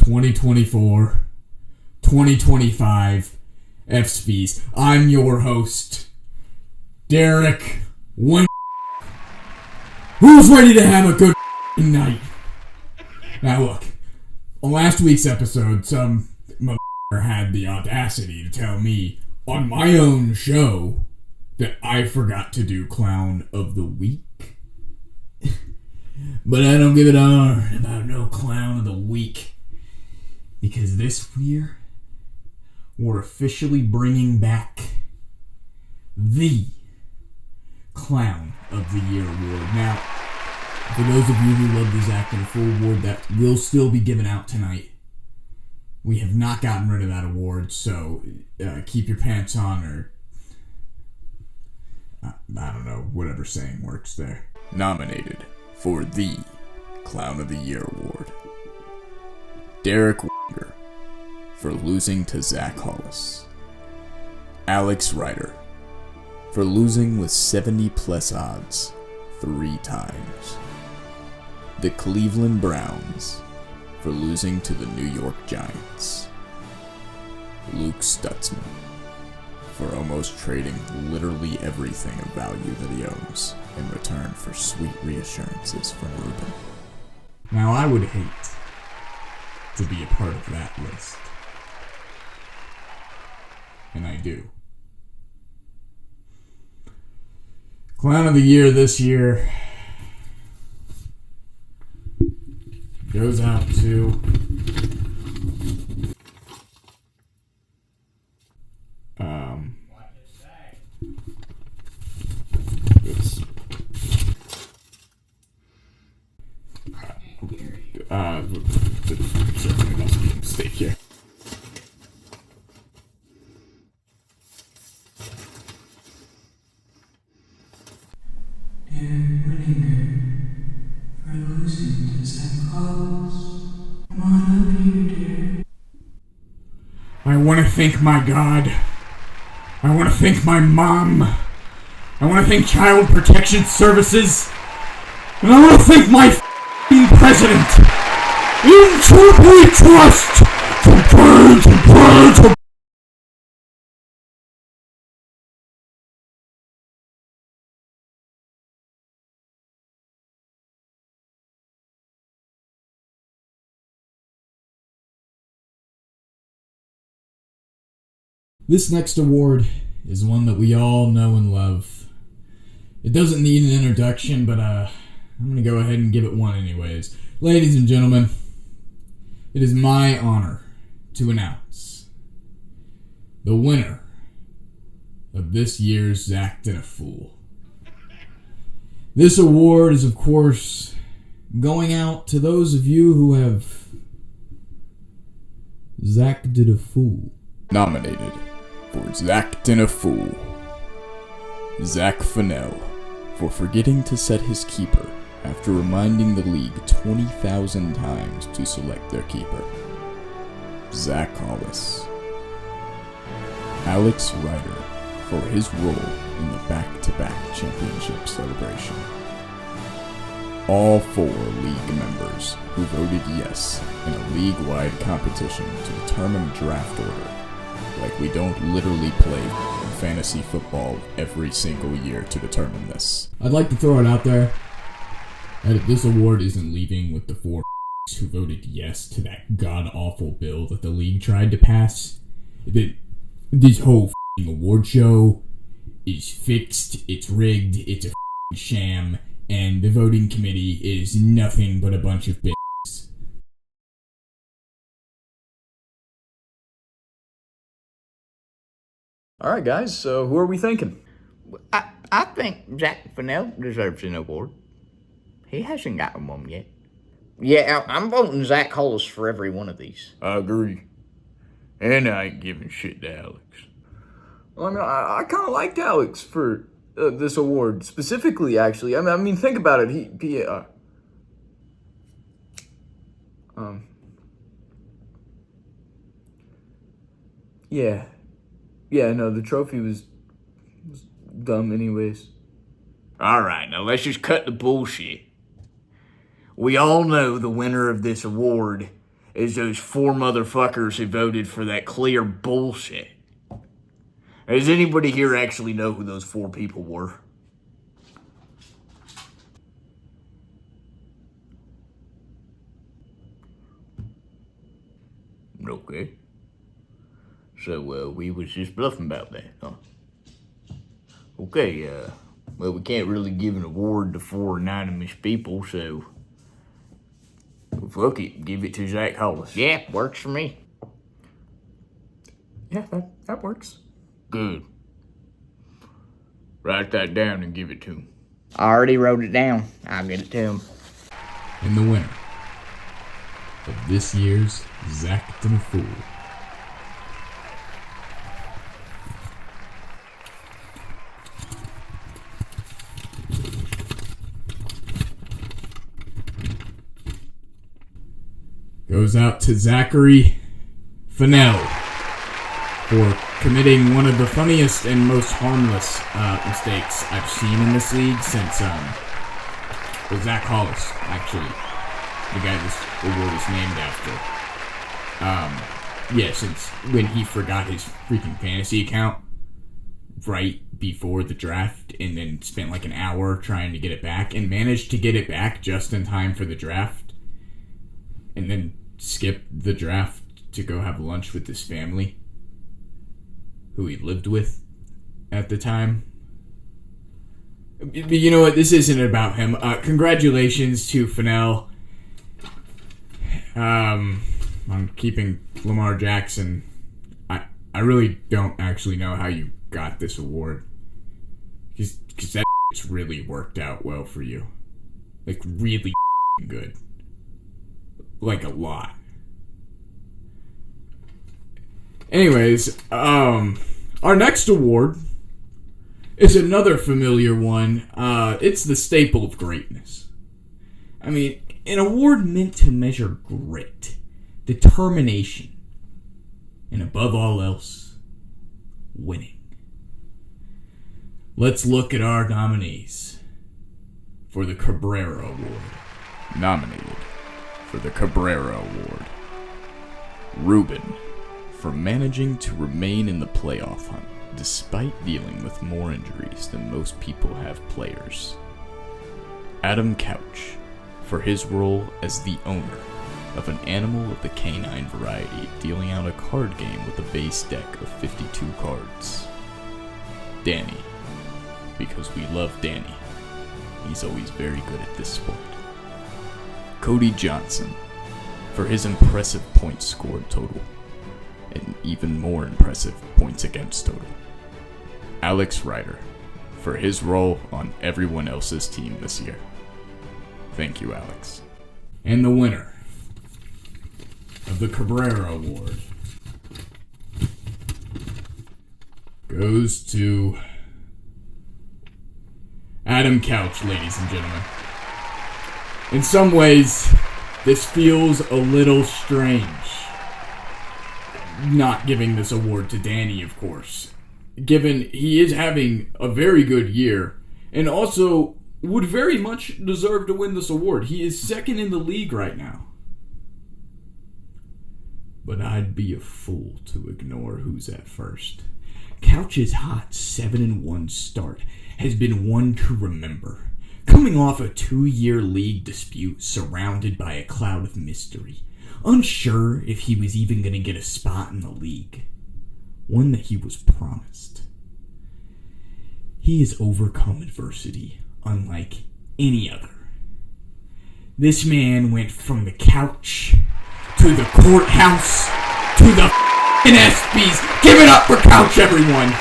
2024, 2025 S5Es. I'm your host, Derek Win. Who's ready to have a good night? Now look, on last week's episode, some motherfucker had the audacity to tell me on my own show that I forgot to do Clown of the Week. But I don't give a darn about no Clown of the Week, because this year, we're officially bringing back the Clown of the Year award. Now, for those of you who love the Zach and Full award, that will still be given out tonight. We have not gotten rid of that award, so keep your pants on, or I don't know, whatever saying works there. Nominated for the Clown of the Year award: Derek Winger for losing to Zach Hollis. Alex Ryder for losing with 70 plus odds 3 times. The Cleveland Browns for losing to the New York Giants. Luke Stutzman for almost trading literally everything of value that he owns in return for sweet reassurances from Ruben. Now, I would hate to be a part of that list. And I do. Clown of the Year this year goes out to there must be a mistake here. Derek Whittinger for losing to Zach Hollis. Come on up here, Derek. I want to thank my God. I want to thank my mom. I want to thank Child Protection Services. And I want to thank my f***ing president. In truth we trust. To pray, to pray, to This next award is one that we all know and love. It doesn't need an introduction, but I'm going to go ahead and give it one anyways. Ladies and gentlemen, it is my honor to announce the winner of this year's Actin' a Fool. This award is, of course, going out to those of you who have Zacted a Fool. Nominated for Zactin' a Fool: Zach Fennell for forgetting to set his keeper after reminding the league 20,000 times to select their keeper. Zach Hollis. Alex Ryder for his role in the back-to-back championship celebration. All 4 league members who voted yes in a league-wide competition to determine a draft order. Like we don't literally play fantasy football every single year to determine this. I'd like to throw it out there that this award isn't leaving with the 4 who voted yes to that god-awful bill that the league tried to pass. This whole award show is fixed, it's rigged, it's a sham, and the voting committee is nothing but a bunch of bitches. Alright guys, so who are we thinking? I think Zach Fennell deserves an award. He hasn't gotten one yet. Yeah, I'm voting Zach Hollis for every one of these. I agree. And I ain't giving shit to Alex. Well, I mean, I kind of liked Alex for this award. Specifically, actually. I mean, think about it. Yeah, no, the trophy was dumb anyways. Alright, now let's just cut the bullshit. We all know the winner of this award is those 4 motherfuckers who voted for that clear bullshit. Does anybody here actually know who those 4 people were? Okay. So, we was just bluffing about that, huh? Okay, well, we can't really give an award to 4 anonymous people, so... well, fuck it, give it to Zach Hollis. Yeah, works for me. Yeah, that works. Good. Write that down and give it to him. I already wrote it down. I'll get it to him. And the winner of this year's Zactin' a Fool. Goes out to Zachary Fennell for committing one of the funniest and most harmless mistakes I've seen in this league since Zach Hollis, actually, the guy this award is named after. Yeah, since when he forgot his freaking fantasy account right before the draft and then spent like an hour trying to get it back and managed to get it back just in time for the draft and then skip the draft to go have lunch with his family, who he lived with at the time. But you know what? This isn't about him. Congratulations to Fennell on keeping Lamar Jackson. I really don't actually know how you got this award. Because that really worked out well for you. Like, really good. Like, a lot. Anyways, our next award is another familiar one. It's the staple of greatness. I mean, an award meant to measure grit, determination, and above all else, winning. Let's look at our nominees for the Cabrera Award. Nominated for the Cabrera Award: Ruben, for managing to remain in the playoff hunt despite dealing with more injuries than most people have players. Adam Couch, for his role as the owner of an animal of the canine variety, dealing out a card game with a base deck of 52 cards. Danny, because we love Danny. He's always very good at this sport. Cody Johnson, for his impressive points scored total, and even more impressive points against total. Alex Ryder, for his role on everyone else's team this year. Thank you, Alex. And the winner of the Cabrera Award goes to Adam Couch, ladies and gentlemen. In some ways, this feels a little strange. Not giving this award to Danny, of course, given he is having a very good year and also would very much deserve to win this award. He is second in the league right now. But I'd be a fool to ignore who's at first. Couch's hot 7-1 start has been one to remember, coming off a 2-year league dispute surrounded by a cloud of mystery, unsure if he was even going to get a spot in the league, one that he was promised. He has overcome adversity unlike any other. This man went from the couch to the courthouse to the f***ing ESPYs. Give it up for Couch, everyone!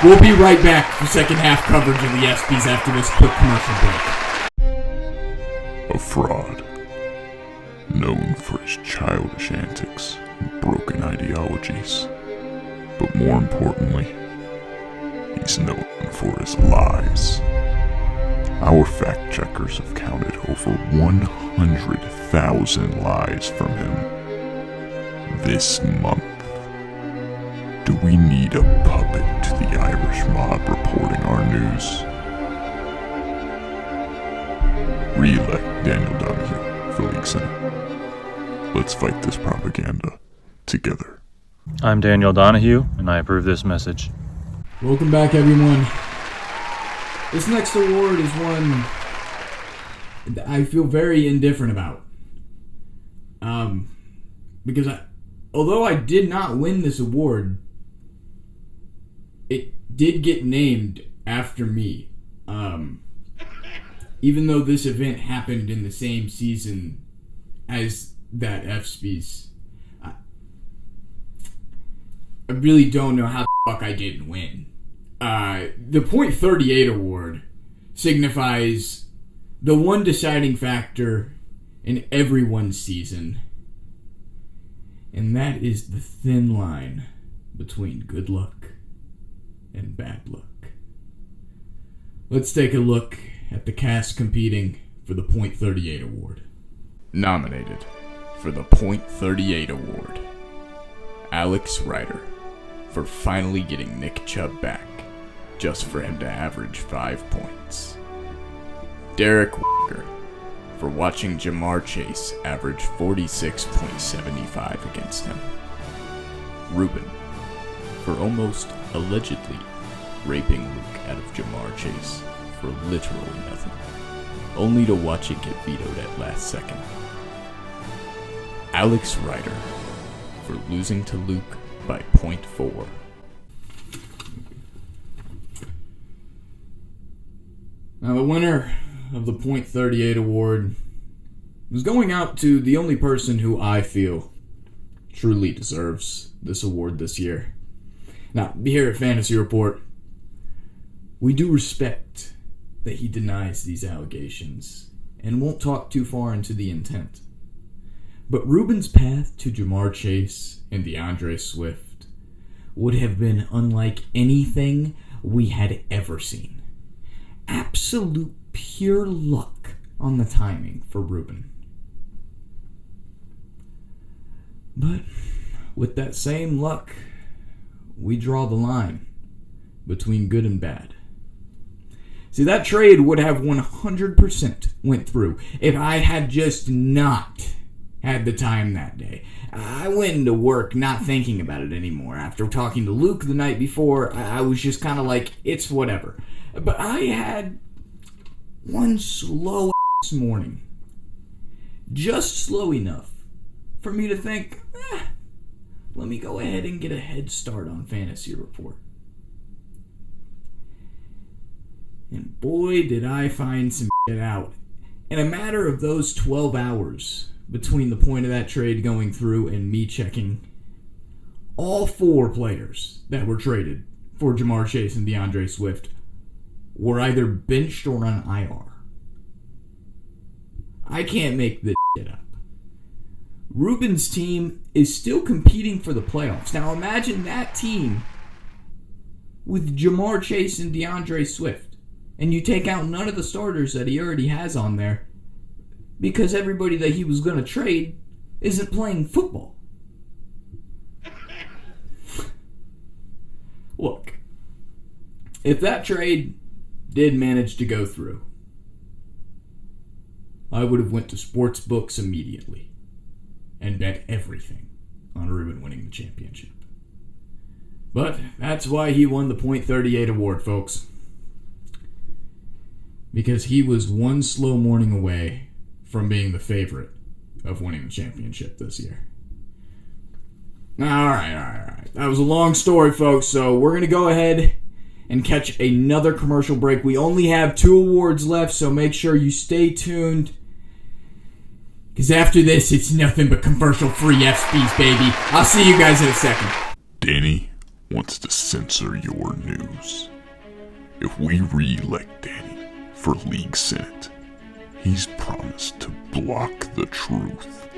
We'll be right back for second half coverage of the ESPYs after this quick commercial break. A fraud, known for his childish antics and broken ideologies, but more importantly, he's known for his lies. Our fact checkers have counted over 100,000 lies from him this month. Do we need a puppet to the Irish mob reporting our news? Re-elect Daniel Donahue for League Senate. Let's fight this propaganda together. I'm Daniel Donahue, and I approve this message. Welcome back, everyone. This next award is one I feel very indifferent about. Because although I did not win this award, it did get named after me. Even though this event happened in the same season as that FSPs. I really don't know how the fuck I didn't win. The .38 award signifies the one deciding factor in everyone's season. And that is the thin line between good luck and bad luck. Let's take a look at the cast competing for the .38 award. Nominated for the .38 award, Alex Ryder, for finally getting Nick Chubb back, just for him to average 5 points. Derek Walker, for watching Jamar Chase average 46.75 against him. Ruben, for almost allegedly raping Luke out of Jamar Chase for literally nothing, only to watch it get vetoed at last second. Alex Ryder, for losing to Luke by .4. Now, the winner of the .38 award is going out to the only person who I feel truly deserves this award this year. Now, here at Fantasy Report, we do respect that he denies these allegations and won't talk too far into the intent. But Ruben's path to Jamar Chase and DeAndre Swift would have been unlike anything we had ever seen. Absolute pure luck on the timing for Ruben. But with that same luck, we draw the line between good and bad. See, that trade would have 100% went through if I had just not had the time that day. I went into work not thinking about it anymore. After talking to Luke the night before, I was just kind of like, it's whatever. But I had one slow morning. Just slow enough for me to think, let me go ahead and get a head start on Fantasy Report. And boy, did I find some shit out. In a matter of those 12 hours between the point of that trade going through and me checking, all 4 players that were traded for Jamar Chase and DeAndre Swift were either benched or on IR. I can't make this shit up. Ruben's team is still competing for the playoffs. Now imagine that team with Jamar Chase and DeAndre Swift, and you take out none of the starters that he already has on there because everybody that he was going to trade isn't playing football. Look, if that trade did manage to go through, I would have went to sports books immediately and bet everything on Ruben winning the championship. But that's why he won the .38 award, folks. Because he was one slow morning away from being the favorite of winning the championship this year. Alright. That was a long story, folks, so we're going to go ahead and catch another commercial break. We only have 2 awards left, so make sure you stay tuned. Because after this, it's nothing but commercial-free FSPs, baby. I'll see you guys in a second. Danny wants to censor your news. If we re-elect Danny for League Senate, he's promised to block the truth.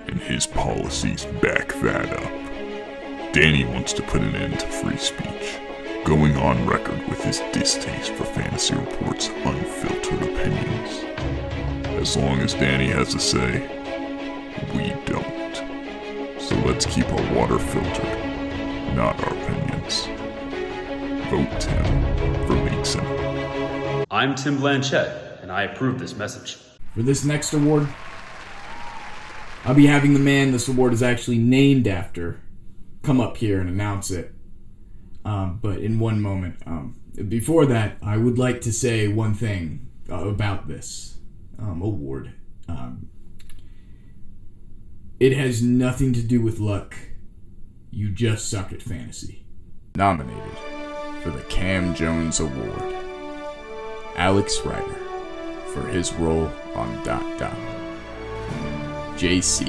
And his policies back that up. Danny wants to put an end to free speech, going on record with his distaste for Fantasy Report's unfiltered opinions. As long as Danny has a say, we don't. So let's keep our water filtered, not our opinions. Vote Tim for League Senate. I'm Tim Blanchett, and I approve this message. For this next award, I'll be having the man this award is actually named after come up here and announce it. But in one moment. Before that, I would like to say one thing about this award. It has nothing to do with luck. You just suck at fantasy. Nominated for the Cam Jones Award, Alex Ryder for his role on Dot Dot. JC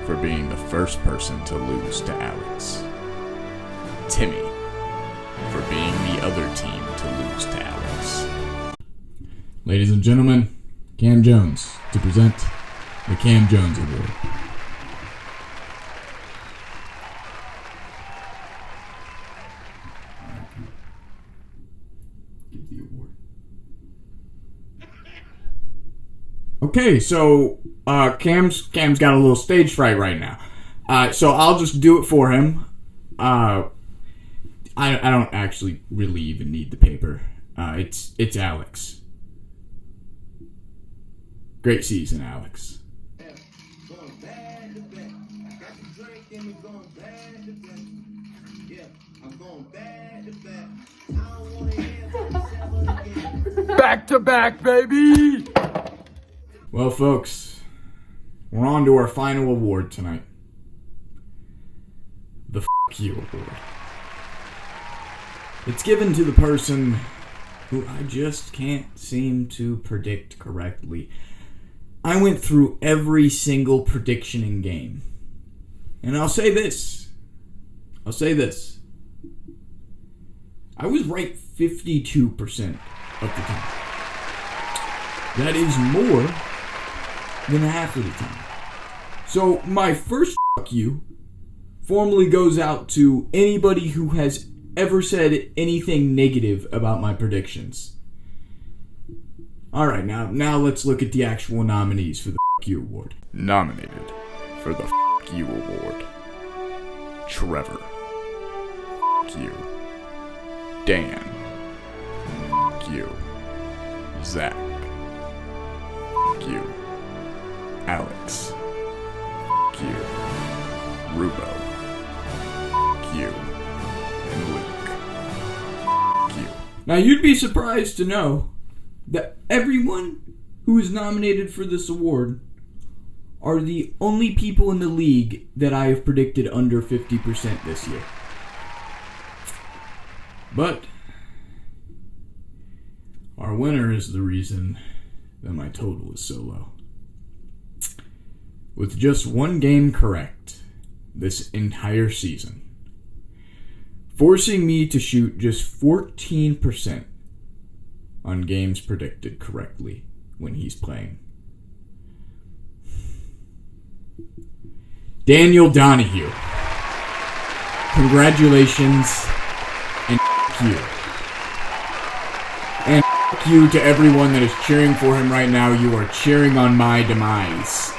for being the first person to lose to Alex. Timmy for being the other team to lose to Alex. Ladies and gentlemen, Cam Jones to present the Cam Jones Award. Give the award. Okay, so Cam's got a little stage fright right now. So I'll just do it for him. I don't actually really even need the paper. It's Alex. Great season, Alex. Going bad to back. Got some drink in me going bad to back. Yeah, I'm going bad to back. I don't want to hear about this ever again. Back to back, baby! Well, folks, we're on to our final award tonight. The F*** You Award. It's given to the person who I just can't seem to predict correctly. I went through every single prediction in game. And I'll say this. I was right 52% of the time. That is more than half of the time. So my first fuck you formally goes out to anybody who has ever said anything negative about my predictions. Alright, now let's look at the actual nominees for the F*** You Award. Nominated for the F*** You Award, Trevor. F*** you. Dan. F*** you. Zach. F*** you. Alex. F*** you. Rubo. F*** you. And Luke. F*** you. Now you'd be surprised to know that everyone who is nominated for this award are the only people in the league that I have predicted under 50% this year. But our winner is the reason that my total is so low. With just one game correct this entire season, forcing me to shoot just 14% on games predicted correctly when he's playing. Daniel Donahue. Congratulations, and you. And you to everyone that is cheering for him right now. You are cheering on my demise.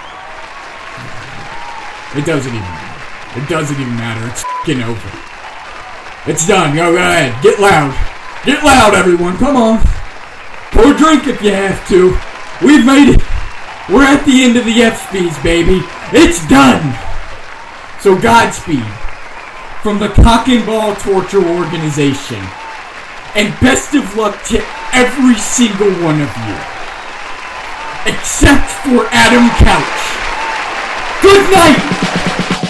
It doesn't even matter. It doesn't even matter. It's f***ing over. It's done. Go ahead. Get loud. Get loud, everyone. Come on. Pour a drink if you have to. We've made it. We're at the end of the ESPYs, baby. It's done. So Godspeed from the Cock and Ball Torture Organization. And best of luck to every single one of you. Except for Adam Couch. Good night!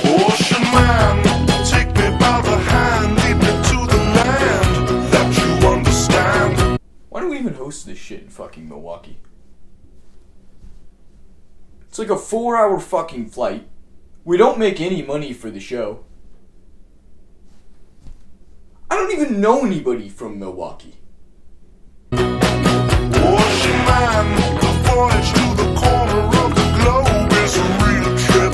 Ocean man, take me by the hand, lead me to the land that you understand. Why do we even host this shit in fucking Milwaukee? It's like a 4-hour fucking flight. We don't make any money for the show. I don't even know anybody from Milwaukee. Ocean man, the voyage to the corner of the globe is a real trip.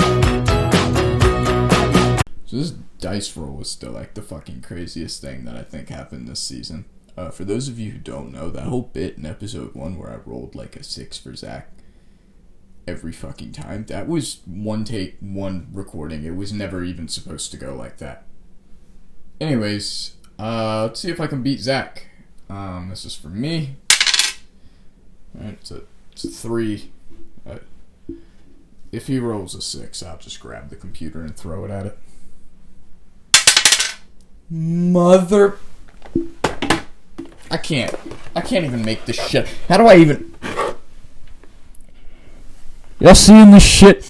So this dice roll was still like the fucking craziest thing that I think happened this season. For those of you who don't know, that whole bit in episode 1 where I rolled like a 6 for Zach every fucking time, that was one take, one recording. It was never even supposed to go like that. Anyways, let's see if I can beat Zach. This is for me. Alright, it's a 3. If he rolls a 6, I'll just grab the computer and throw it at it. Mother... I can't even make this shit. How do I even... Y'all seeing this shit?